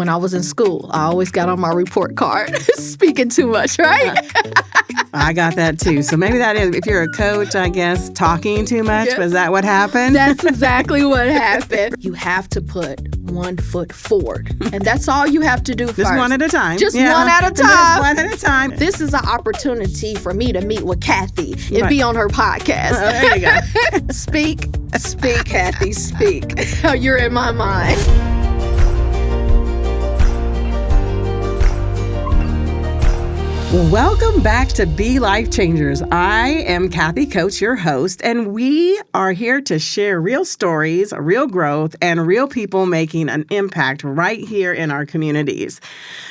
When I was in school, I always got on my report card speaking too much, right? I got that too. So maybe that is, if you're a coach, I guess, talking too much. Yes. Was that what happened? That's exactly what happened. You have to put one foot forward. And that's all you have to do first. Just one at a time. Just one at a time. Just one at a time. This is an opportunity for me to meet with Kathy and be on her podcast. There you go. Speak, Kathy, speak. You're in my mind. Welcome back to Be Life Changers. I am Kathy Coates, your host, and we are here to share real stories, real growth, and real people making an impact right here in our communities.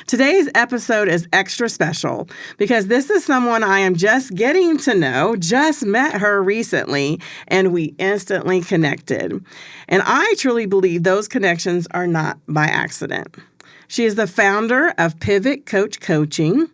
Today's episode is extra special because this is someone I am just getting to know, just met her recently, and we instantly connected. And I truly believe those connections are not by accident. She is the founder of Pivot Coach Coaching,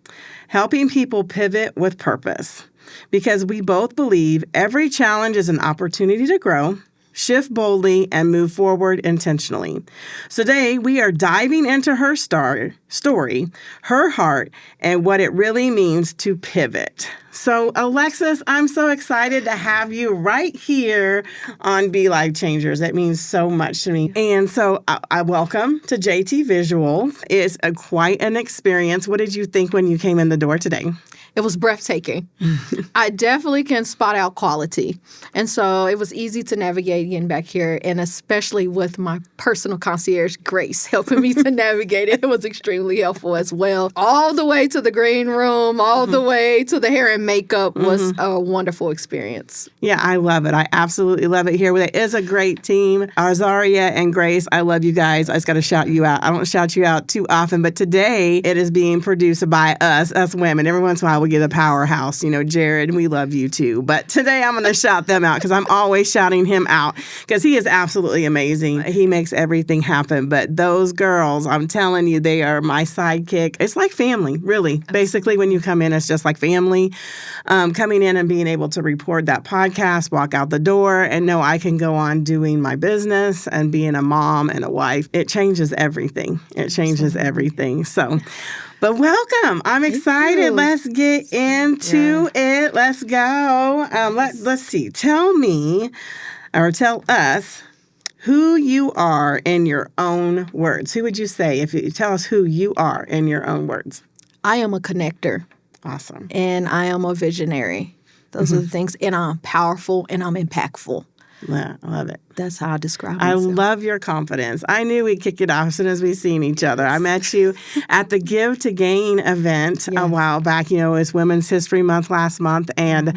helping people pivot with purpose, because we both believe every challenge is an opportunity to grow, shift boldly, and move forward intentionally. So today, we are diving into her story, her heart, and what it really means to pivot. So, Alexis, I'm so excited to have you right here on Be Life Changers. That means so much to me. And so, I welcome to JT Visuals. It's quite an experience. What did you think when you came in the door today? It was breathtaking. I definitely can spot out quality. And so it was easy to navigate getting back here, and especially with my personal concierge, Grace, helping me to navigate it. It was extremely helpful as well. All the way to the green room, all the way to the hair and makeup was a wonderful experience. Yeah, I love it. I absolutely love it here. It is a great team. Azaria and Grace, I love you guys. I just got to shout you out. I don't shout you out too often, but today it is being produced by us women. Every once in a while we get a powerhouse. You know, Jared, we love you too. But today I'm going to shout them out because I'm always shouting him out because he is absolutely amazing. He makes everything happen. But those girls, I'm telling you, they are my sidekick. It's like family, really. Basically, when you come in, it's just like family. Coming in and being able to report that podcast, walk out the door, and know I can go on doing my business and being a mom and a wife. It changes everything. It changes everything. So, but welcome. I'm excited. Let's get into it. Let's go. Let's see. Tell me, or tell us, who you are in your own words. Who would you say if you tell us who you are in your own words? I am a connector. Awesome. And I am a visionary. Those are the things. And I'm powerful and I'm impactful. Yeah, I love it. That's how I describe I myself. love your confidence. I knew we'd kick it off as soon as we seen each other. I met you at the Give to Gain event a while back. You know, it's Women's History Month last month, and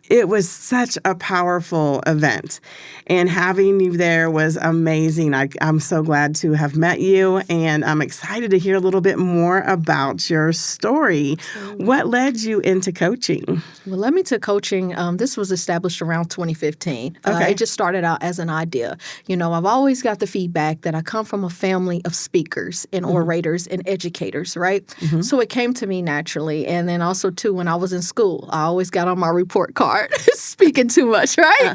it was such a powerful event. And having you there was amazing. I'm so glad to have met you, and I'm excited to hear a little bit more about your story. What led you into coaching? Well, led me to coaching. This was established around 2015. It just started out as an idea. You know, I've always got the feedback that I come from a family of speakers and orators and educators, right? So it came to me naturally. And then also, too, when I was in school, I always got on my report card speaking too much, right?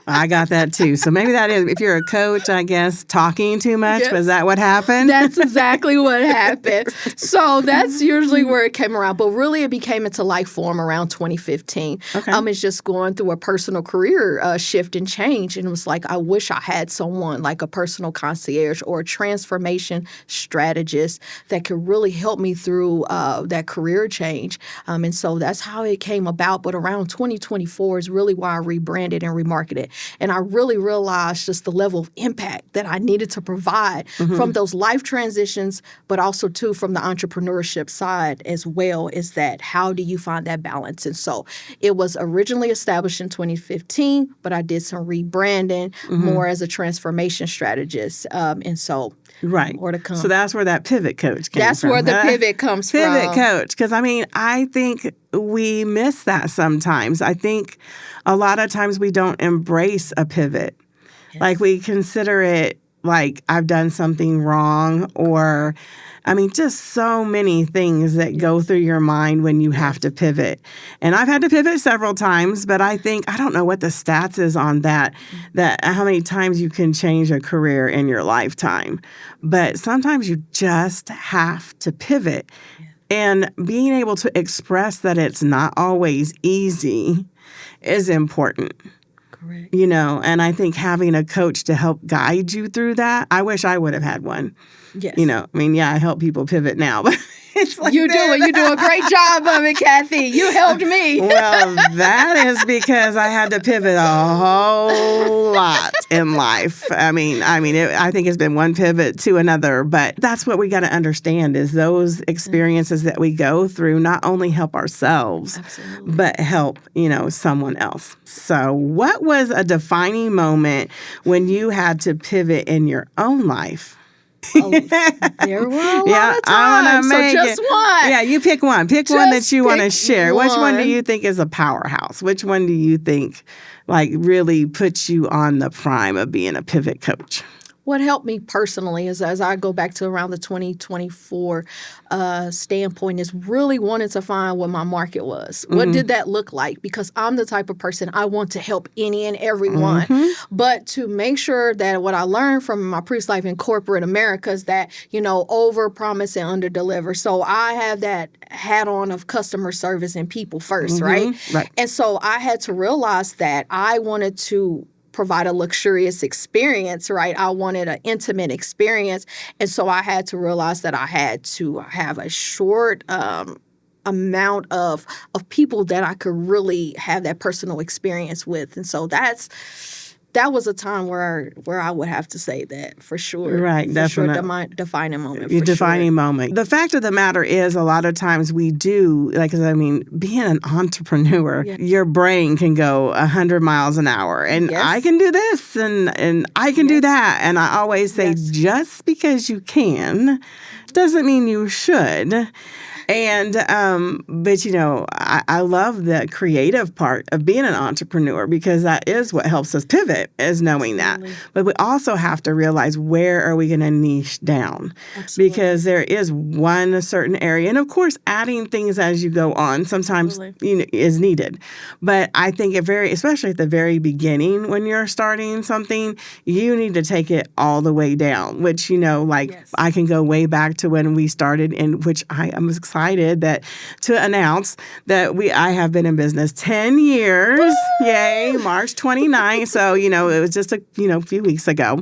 I got that too. So maybe that is, if you're a coach, I guess, talking too much. Yes. Was that what happened? That's exactly what happened. So that's usually where it came around. But really, it became into life form around 2015. Okay. It's just going through a personal career shift and change. And it was like, I wish I had someone like a personal concierge or a transformation strategist that could really help me through that career change. And so that's how it came about. But around 2024 is really why I rebranded and remarketed. And I really realized just the level of impact that I needed to provide from those life transitions, but also, too, from the entrepreneurship side as well, is that how do you find that balance? And so it was originally established in 2015, but I did some rebranding more as a transformation strategist. And so more to come. So that's where that pivot coach came That's from. where the pivot comes from. Pivot coach. Because, I mean, I think we miss that sometimes. I think a lot of times we don't embrace a pivot. Yes. Like we consider it like I've done something wrong, or I mean, just so many things that go through your mind when you have to pivot. And I've had to pivot several times, but I don't know what the stats is on that how many times you can change a career in your lifetime. But sometimes you just have to pivot. And being able to express that it's not always easy is important. Correct. And I think having a coach to help guide you through that, I wish I would have had one. Yes. I help people pivot now, but it's like you do a great job of it, Kathy. You helped me. Well, that is because I had to pivot a whole lot in life. I think it's been one pivot to another, but that's what we got to understand is those experiences that we go through not only help ourselves, but help, someone else. So what was a defining moment when you had to pivot in your own life? There were a lot of times. So just one. Yeah, you pick one. Pick one that you want to share. Which one do you think is a powerhouse? Which one do you think really puts you on the prime of being a pivot coach? What helped me personally is as I go back to around the 2024 standpoint is really wanting to find what my market was. Mm-hmm. What did that look like? Because I'm the type of person, I want to help any and everyone. Mm-hmm. But to make sure that what I learned from my previous life in corporate America is that, over promise and under deliver. So I have that hat on of customer service and people first, right? And so I had to realize that I wanted to provide a luxurious experience, right? I wanted an intimate experience. And so I had to realize that I had to have a short amount of people that I could really have that personal experience with. And so that was a time where I would have to say that for sure. Right, for definitely. Sure, defining moment. Your defining moment. The fact of the matter is, a lot of times we do, being an entrepreneur, your brain can go 100 miles an hour. And I can do this and I can do that. And I always say, just because you can doesn't mean you should. And, but I love the creative part of being an entrepreneur because that is what helps us pivot is knowing that. But we also have to realize where are we going to niche down? Because there is one certain area. And of course, adding things as you go on sometimes is needed. But I think especially at the very beginning when you're starting something, you need to take it all the way down, which, I can go way back to when we started in which I am excited to announce that I have been in business 10 years. Woo! Yay, March 29th. So, it was just a few weeks ago,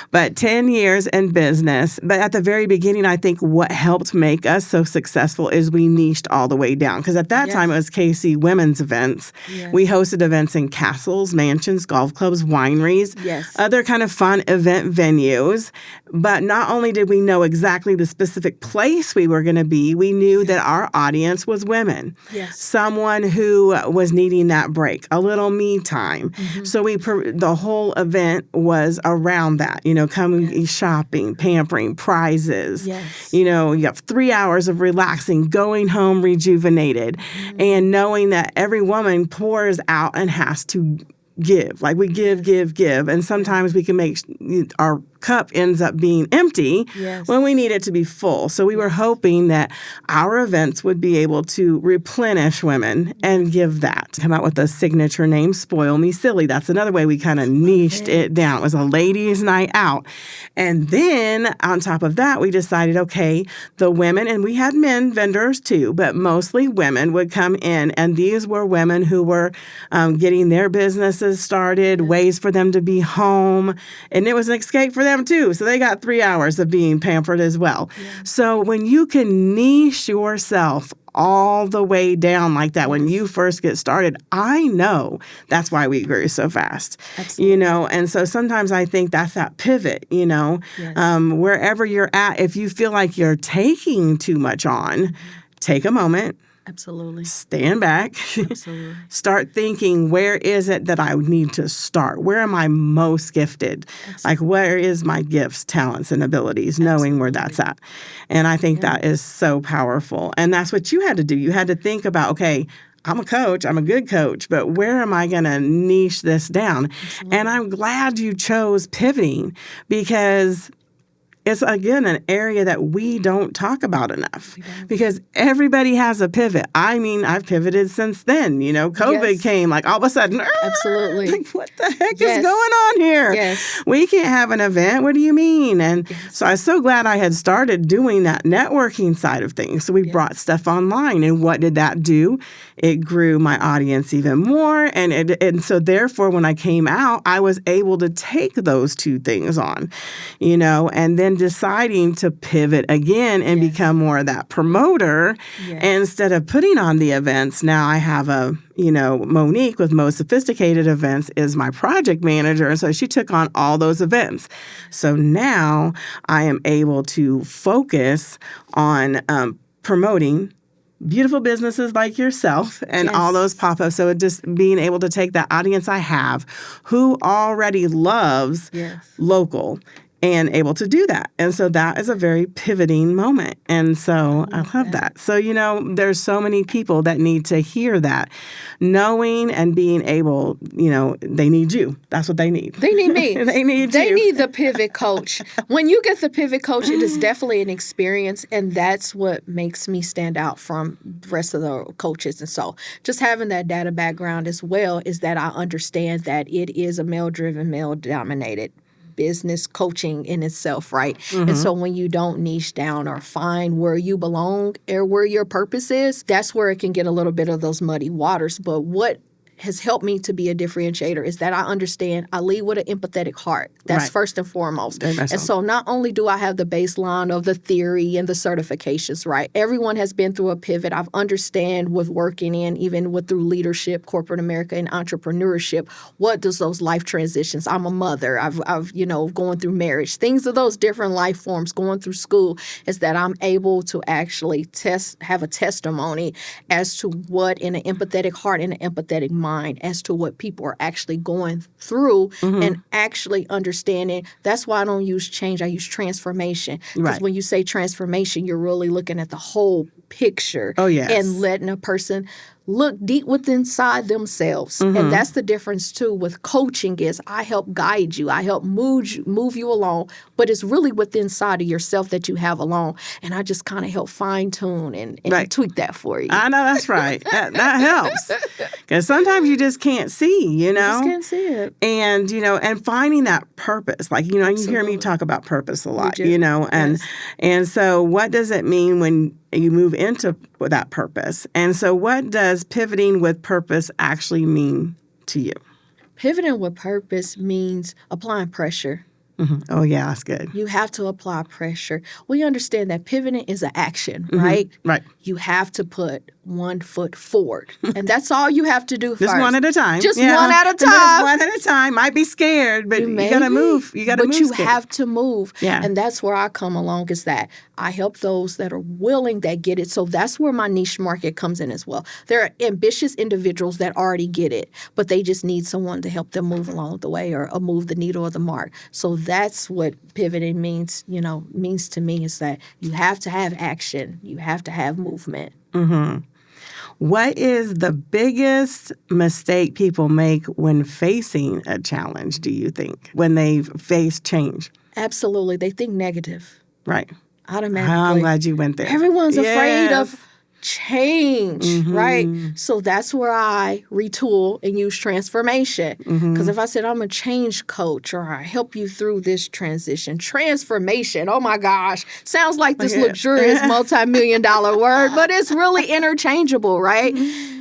but 10 years in business. But at the very beginning, I think what helped make us so successful is we niched all the way down. Because at that time, it was KC Women's Events. Yes. We hosted events in castles, mansions, golf clubs, wineries, other kind of fun event venues. But not only did we know exactly the specific place we were going to be, we knew that our audience was women. Yes. Someone who was needing that break, a little me time. Mm-hmm. So the whole event was around that, coming shopping, pampering, prizes. Yes. You have 3 hours of relaxing, going home rejuvenated, and knowing that every woman pours out and has to give. We give. And sometimes we can make our cup ends up being empty when we need it to be full. So we were hoping that our events would be able to replenish women and give that. Come out with a signature name, Spoil Me Silly. That's another way we kind of niched it down. It was a ladies' night out. And then on top of that, we decided, okay, the women, and we had men vendors too, but mostly women would come in. And these were women who were getting their businesses started, ways for them to be home. And it was an escape for them too. So they got 3 hours of being pampered as well. Yeah. So when you can niche yourself all the way down like that, when you first get started, I know that's why we grew so fast. Absolutely. And so sometimes I think that's that pivot, wherever you're at, if you feel like you're taking too much on, take a moment. Absolutely. Stand back. Absolutely. Start thinking, where is it that I need to start? Where am I most gifted? Absolutely. Where is my gifts, talents, and abilities? Knowing where that's at. And I think that is so powerful. And that's what you had to do. You had to think about, okay, I'm a coach. I'm a good coach, but where am I going to niche this down? Absolutely. And I'm glad you chose pivoting because it's, again, an area that we don't talk about enough because everybody has a pivot. I mean, I've pivoted since then. COVID came like all of a sudden. Absolutely. Like, what the heck is going on here? Yes. We can't have an event. What do you mean? And so I'm so glad I had started doing that networking side of things. So we brought stuff online. And what did that do? It grew my audience even more. And so therefore, when I came out, I was able to take those two things on, and then deciding to pivot again and become more of that promoter instead of putting on the events. Now I have Monique with Most Sophisticated Events is my project manager. And so she took on all those events. So now I am able to focus on promoting beautiful businesses like yourself and all those pop-ups. So it just being able to take that audience I have who already loves local and able to do that. And so that is a very pivoting moment. And so I love that. So, there's so many people that need to hear that. Knowing and being able, they need you. That's what they need. They need me. They need you. They need the pivot pivot coach. When you get the pivot coach, it is definitely an experience. And that's what makes me stand out from the rest of the coaches. And so just having that data background as well is that I understand that it is a male-driven, male-dominated business coaching in itself, right? And so when you don't niche down or find where you belong or where your purpose is, that's where it can get a little bit of those muddy waters. But what has helped me to be a differentiator is that I understand I lead with an empathetic heart. That's first and foremost. And so not only do I have the baseline of the theory and the certifications, right? Everyone has been through a pivot. I've understand with working in, even with through leadership, corporate America, and entrepreneurship, what does those life transitions? I'm a mother. I've going through marriage. Things of those different life forms, going through school, is that I'm able to actually have a testimony as to what in an empathetic heart and an empathetic mind as to what people are actually going through and actually understanding. That's why I don't use change. I use transformation. Because when you say transformation, you're really looking at the whole picture and letting a person look deep within inside themselves. And that's the difference, too, with coaching is I help guide you. I help move you along. But it's really within inside of yourself that you have along. And I just kind of help fine-tune and tweak that for you. I know that's right. that helps. Because sometimes you just can't see, You just can't see it. And, and finding that purpose. Like, you hear me talk about purpose a lot, and so what does it mean when you move into that purpose? And so what does pivoting with purpose actually mean to you? Pivoting with purpose means applying pressure. Oh, yeah, that's good. You have to apply pressure. We understand that pivoting is an action, right? Right. You have to put one foot forward. And that's all you have to do first. Just one at a time. Just one at a time. Just one at a time. Might be scared, but you got to move. You got to move. But you have to move. Yeah. And that's where I come along is that I help those that are willing, that get it. So that's where my niche market comes in as well. There are ambitious individuals that already get it, but they just need someone to help them move along the way or move the needle or the mark. So that's what pivoting means to me is that you have to have action. You have to have movement. What is the biggest mistake people make when facing a challenge, do you think, when they face change? Absolutely. They think negative. Right. Automatically. I'm glad you went there. Everyone's afraid of change, right? So that's where I retool and use transformation. Because if I said I'm a change coach or I help you through this transition, transformation, oh my gosh, sounds like this luxurious multi-million-dollar word, but it's really interchangeable, right?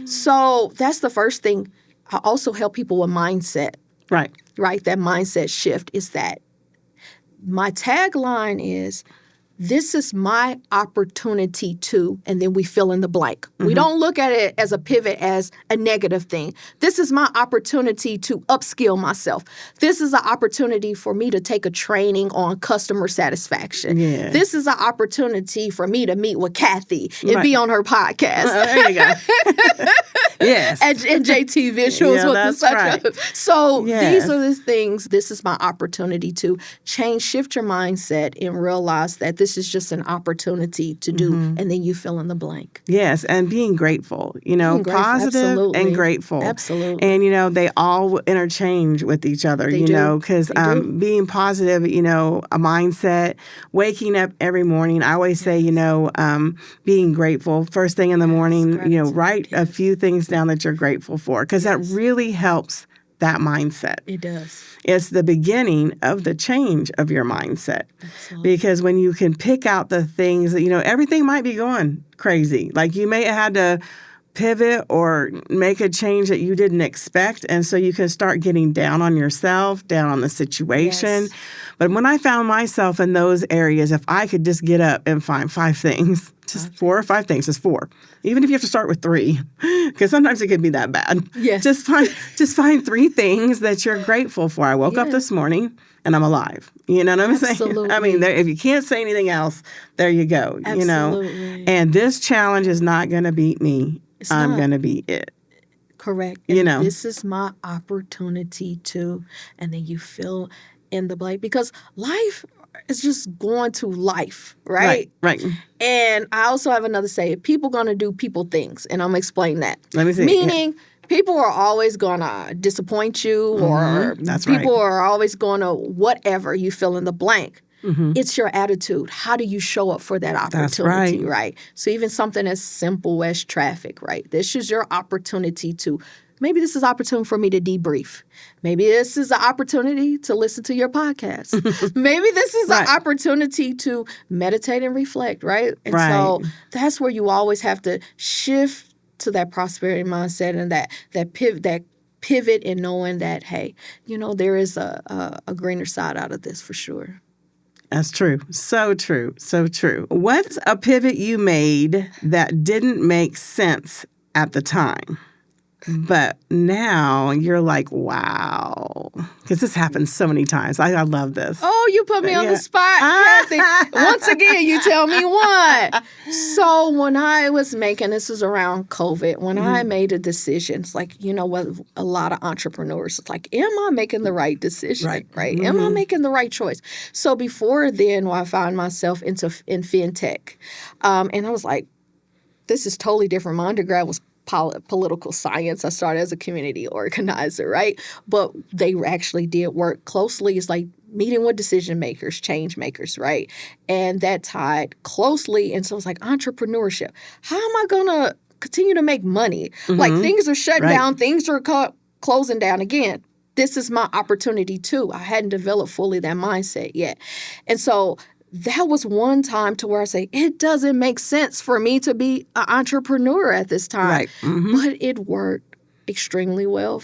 So that's the first thing. I also help people with mindset. Right. Right? That mindset shift is that my tagline is, this is my opportunity to, and then we fill in the blank. We don't look at it as a pivot as a negative thing. This is my opportunity to upskill myself. This is an opportunity for me to take a training on customer satisfaction. Yeah. This is an opportunity for me to meet with Kathy and be on her podcast. There you go. Yes. and JT Visuals Yeah, with that's the such right. So Yes. these are the things. This is my opportunity to shift your mindset and realize that this is just an opportunity to do, and then you fill in the blank. Yes, and being grateful, Being grateful, positive absolutely. and grateful. Absolutely. And, they all interchange with each other, They do. because They do. being positive, a mindset, waking up every morning. I always say, being grateful first thing in the morning, gratitude, write a few things down that you're grateful for, because that really helps that mindset. It does. It's the beginning of the change of your mindset. Absolutely. Because when you can pick out the things that, everything might be going crazy. Like you may have had to pivot or make a change that you didn't expect. And so you can start getting down on yourself, down on the situation. Yes. But when I found myself in those areas, if I could just get up and find 5 things, just 4 or 5 things, just 4. Even if you have to start with 3, because sometimes it could be that bad. Yes. Just find 3 things that you're grateful for. I woke up this morning and I'm alive. You know what I'm saying? I mean, if you can't say anything else, there you go. Absolutely. And this challenge is not going to beat me. I'm going to beat it. Correct. And this is my opportunity to, and then you fill in the blank, because life is just going to life, right? Right. And I also have another say, people going to do people things, and I'm going to explain that. Let me see. Meaning, people are always going to disappoint you, or people are always going to whatever, you fill in the blank. It's your attitude. How do you show up for that opportunity, right? So even something as simple as traffic, right? This is your opportunity to, maybe this is an opportunity for me to debrief. Maybe this is an opportunity to listen to your podcast. Maybe this is an opportunity to meditate and reflect, right? And so that's where you always have to shift to that prosperity mindset and that pivot in knowing that, hey, there is a greener side out of this for sure. That's true. So true. So true. What's a pivot you made that didn't make sense at the time, but now you're like, wow? Because this happens so many times. I love this. Oh, you put me on the spot, Kathy. Once again, you tell me one. So when I was this was around COVID, when I made a decision, it's like, what a lot of entrepreneurs, it's like, am I making the right decision? Right? Am I making the right choice? So before then, I found myself in fintech. And I was like, this is totally different. My undergrad was political science. I started as a community organizer, right? But they actually did work closely. It's like meeting with decision makers, change makers, right? And that tied closely. And so it's like entrepreneurship. How am I going to continue to make money? Like things are shut down, things are closing down again. This is my opportunity too. I hadn't developed fully that mindset yet. And so that was one time to where I say, it doesn't make sense for me to be an entrepreneur at this time. Right. But it worked extremely well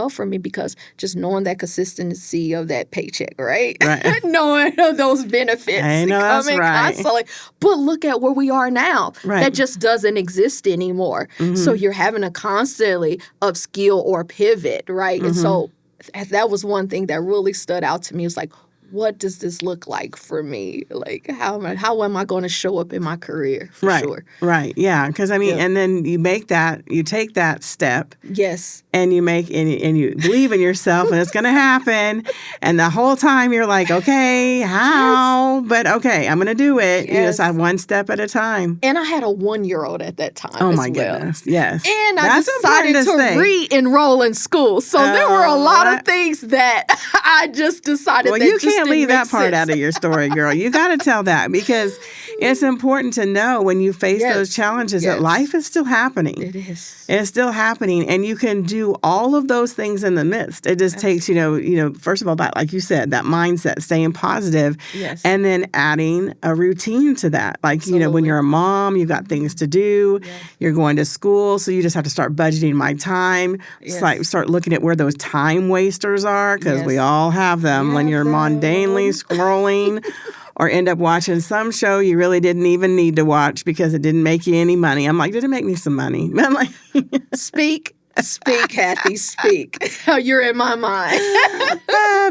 for me, because just knowing that consistency of that paycheck, right? Knowing those benefits coming constantly. But look at where we are now. That just doesn't exist anymore. So you're having to constantly upskill or pivot, right? And so that was one thing that really stood out to me. It's like, what does this look like for me? Like, how am I going to show up in my career for sure? Right. Yeah. Because and then you take that step. Yes. And you and you believe in yourself, and it's going to happen. And the whole time you're like, okay, how? Yes. But okay, I'm going to do it. Yes. You decide one step at a time. And I had a 1-year-old at that time. Oh my goodness. Yes. And I decided to re-enroll in school. So there were a lot of things that I just decided that just can't leave that part out of your story, girl. You got to tell that, because it's important to know when you face those challenges that life is still happening. It is. It's still happening, and you can do all of those things in the midst. It just takes, first of all, that, like you said, that mindset, staying positive, and then adding a routine to that. Like, when you're a mom, you got things to do. You're going to school, so you just have to start budgeting my time. It's like start looking at where those time wasters are, because we all have them when you're mundanely scrolling or end up watching some show you really didn't even need to watch because it didn't make you any money. I'm like, did it make me some money? I'm like, speak. Speak, Kathy, speak. You're in my mind.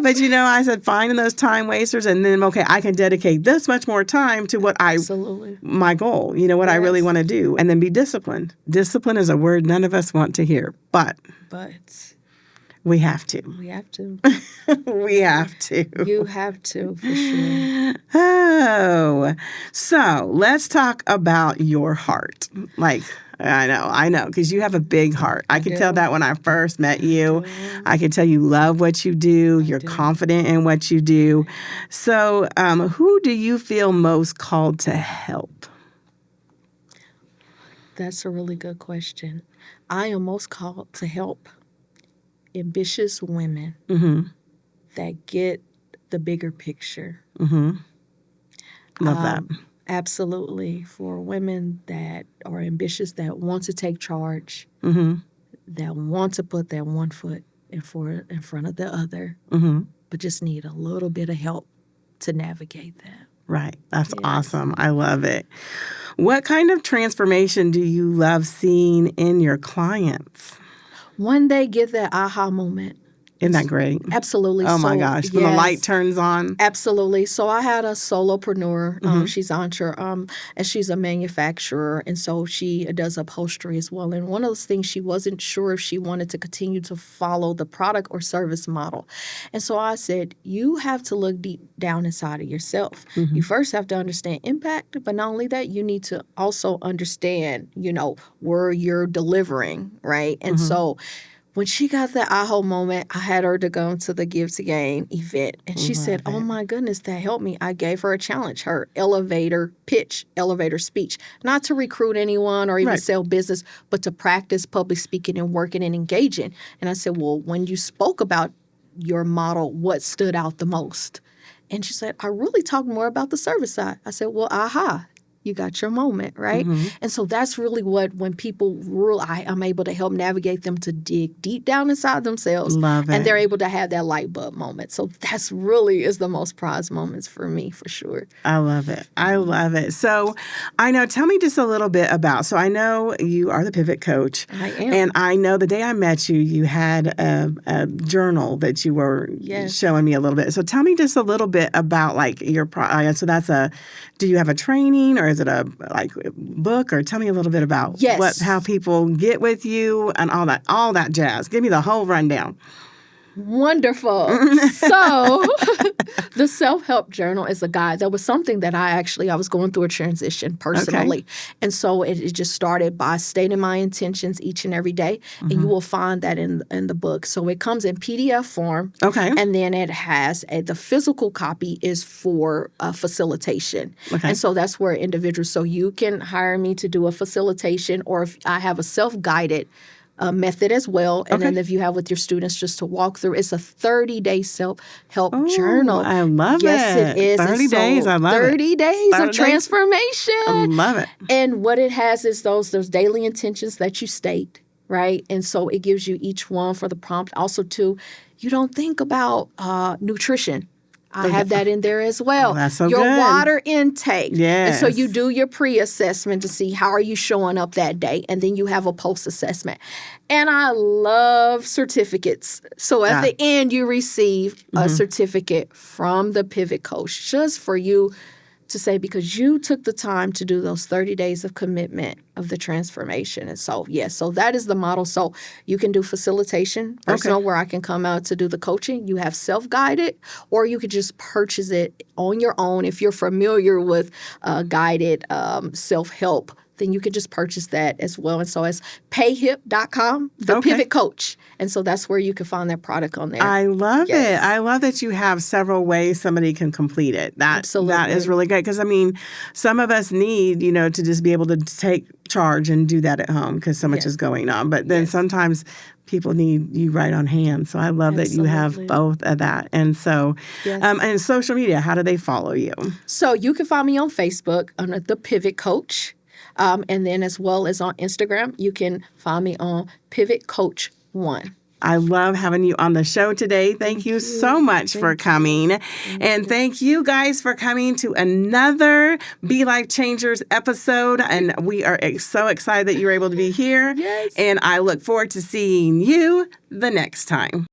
But I said finding those time wasters, and then I can dedicate this much more time to what Absolutely. my goal, what I really want to do, and then be disciplined. Discipline is a word none of us want to hear, but we have to. We have to. We have to. You have to, for sure. Oh, so let's talk about your heart. I know, because you have a big heart. I could tell that when I first met you. I could tell you love what you do. You're confident in what you do. So who do you feel most called to help? That's a really good question. I am most called to help ambitious women that get the bigger picture. Love that. Absolutely. For women that are ambitious, that want to take charge, that want to put their one foot in front of the other, but just need a little bit of help to navigate that. Right. That's awesome. I love it. What kind of transformation do you love seeing in your clients? When they get that aha moment. Isn't that great? Absolutely. Oh, my gosh. When the light turns on. Absolutely. So I had a solopreneur. She's and she's a manufacturer. And so she does upholstery as well. And one of those things, she wasn't sure if she wanted to continue to follow the product or service model. And so I said, you have to look deep down inside of yourself. You first have to understand impact. But not only that, you need to also understand, where you're delivering, right? And so when she got that aha moment, I had her to go to the Give to Gain event. And she said, oh, my goodness, that helped me. I gave her a challenge, her elevator speech, not to recruit anyone or even sell business, but to practice public speaking and working and engaging. And I said, well, when you spoke about your model, what stood out the most? And she said, I really talked more about the service side. I said, well, aha. You got your moment, right? And so that's really when people I'm able to help navigate them to dig deep down inside themselves. Love it. And they're able to have that light bulb moment. So that's really is the most prized moments for me, for sure. I love it. I love it. So tell me just a little bit so I know you are the pivot coach. I am. And I know the day I met you, you had a journal that you were showing me a little bit. So tell me just a little bit about your so that's do you have a training or is it a book, or tell me a little bit about how people get with you and all that jazz. Give me the whole rundown. Wonderful. So the self-help journal is a guide. That was something that I was going through a transition personally. Okay. And so it just started by stating my intentions each and every day. And you will find that in the book. So it comes in PDF form. Okay. And then it has the physical copy is for facilitation. Okay. And so that's where individuals, so you can hire me to do a facilitation, or if I have a self-guided method as well. And then if you have with your students just to walk through, it's a 30-day self-help journal. I love it. Yes, it is. 30 days, I love it. 30 days of transformation. I love it. And what it has is those daily intentions that you state, right? And so it gives you each one for the prompt. Also, too, you don't think about nutrition. I have that in there as well. That's so your good. Water intake. Yes. And so you do your pre-assessment to see how are you showing up that day. And then you have a post-assessment. And I love certificates. So at the end, you receive a certificate from the Pivot Coach just for you to say, because you took the time to do those 30 days of commitment of the transformation. And so, so that is the model. So you can do facilitation, personal, where I can come out to do the coaching. You have self-guided, or you could just purchase it on your own. If you're familiar with guided self-help, then you could just purchase that as well. And so it's payhip.com, the Pivot Coach. And so that's where you can find that product on there. I love it. I love that you have several ways somebody can complete it. Absolutely. That is really great. Because, some of us need, to just be able to take charge and do that at home because so much is going on. But then sometimes people need you right on hand. So I love that you have both of that. And so, and social media, how do they follow you? So you can find me on Facebook under the Pivot Coach. And then as well as on Instagram, you can find me on Pivot Coach 1. I love having you on the show today. Thank you so much for coming. And thank you guys for coming to another Be Life Changers episode. And we are so excited that you're able to be here. Yes. And I look forward to seeing you the next time.